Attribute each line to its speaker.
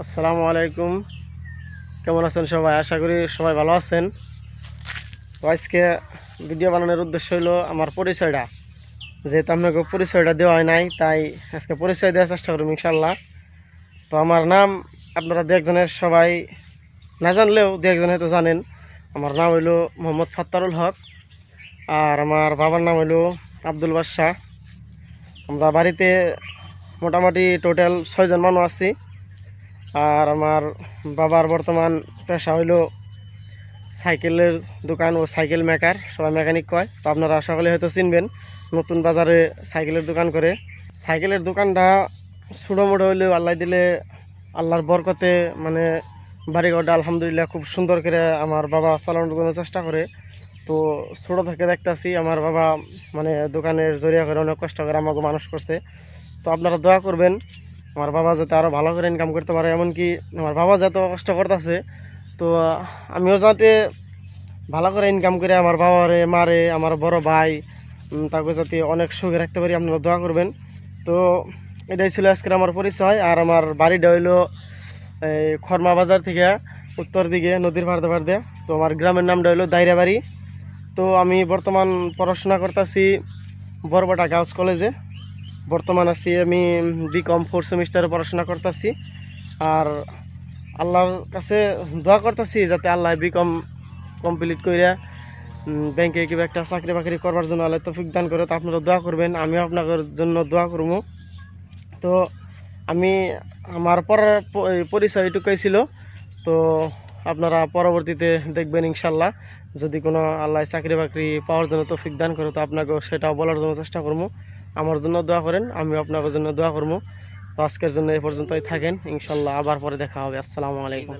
Speaker 1: আসসালামু আলাইকুম। কেমন আছেন সবাই? আশা করি সবাই ভালো আছেন। তো আজকে ভিডিও বানানোর উদ্দেশ্য হলো আমার পরিচয়টা, যেহেতু আপনাকে পরিচয়টা দেওয়া হয় নাই, তাই আজকে পরিচয় দেওয়ার চেষ্টা করব ইনশাল্লাহ। তো আমার নাম আপনারা দু একজনের সবাই না জানলেও দু একজন হয়তো জানেন। আমার নাম হইল মোহাম্মদ ফাত্তারুল হক, আর আমার বাবার নাম হইল আব্দুল বাদশাহ। আমরা বাড়িতে মোটামুটি টোটাল 6জন মানুষ আছি। আর আমার বাবার বর্তমান পেশা হইল সাইকেলের দোকান ও সাইকেল মেকার, সবাই মেকানিক কয়। তো আপনারা সকলে হয়তো চিনবেন, নতুন বাজারে সাইকেলের দোকান করে। সাইকেলের দোকানটা ছোটো মোটো হইলেও আল্লাহ দিলে আল্লাহর বরকতে মানে বাড়িঘরটা আলহামদুলিল্লাহ খুব সুন্দর করে আমার বাবা চালানোর জন্য চেষ্টা করে। তো ছোটো থেকে দেখতেছি আমার বাবা মানে দোকানের জরিয়া করে অনেক কষ্ট করে আমাকে মানুষ করছে। তো আপনারা দোয়া করবেন আমার বাবা যাতে আরও ভালো করে ইনকাম করতে পারে, এমনকি আমার বাবা যত কষ্ট করতেছে, তো আমিও যাতে ভালো করে ইনকাম করে আমার বাবারে মারে আমার বড় ভাই তাকে যাতে অনেক সুখে রাখতে পারি, আপনারা দোয়া করবেন। তো এটাই ছিল আজকের আমার পরিচয়। আর আমার বাড়িটা হইলো এই খরমা বাজার থেকে উত্তর দিকে নদীর পাড়ে পাড়ে। তো আমার গ্রামের নামটা হইলো দাইরা বাড়ি। তো আমি বর্তমান পড়াশোনা করতেছি বরবাটা গার্লস কলেজে। বর্তমান আছি আমি বিকম 4th সেমিস্টারে পড়াশোনা করতেছি। আর আল্লাহর কাছে দোয়া করতেছি যাতে আল্লাহ বিকম কমপ্লিট করে ব্যাংকে কিবা একটা চাকরি বাকরি করবার জন্য আল্লাহ তৌফিক দান করে। তো আপনারা দোয়া করবেন, আমিও আপনাদের জন্য দোয়া করবো। তো আমি আমার পরিচয় এটুকুই ছিল। তো আপনারা পরবর্তীতে দেখবেন ইনশাল্লাহ, যদি কোনো আল্লাহ চাকরি বাকরি পাওয়ার জন্য তৌফিক দান করে, তো আপনাকেও সেটাও বলার জন্য চেষ্টা করবো। আমার জন্য দোয়া করেন, আমিও আপনাদের জন্য দোয়া করবো। তো আজকের জন্য এই পর্যন্তই থাকেন, ইনশাল্লাহ আবার পরে দেখা হবে। আসসালামু আলাইকুম।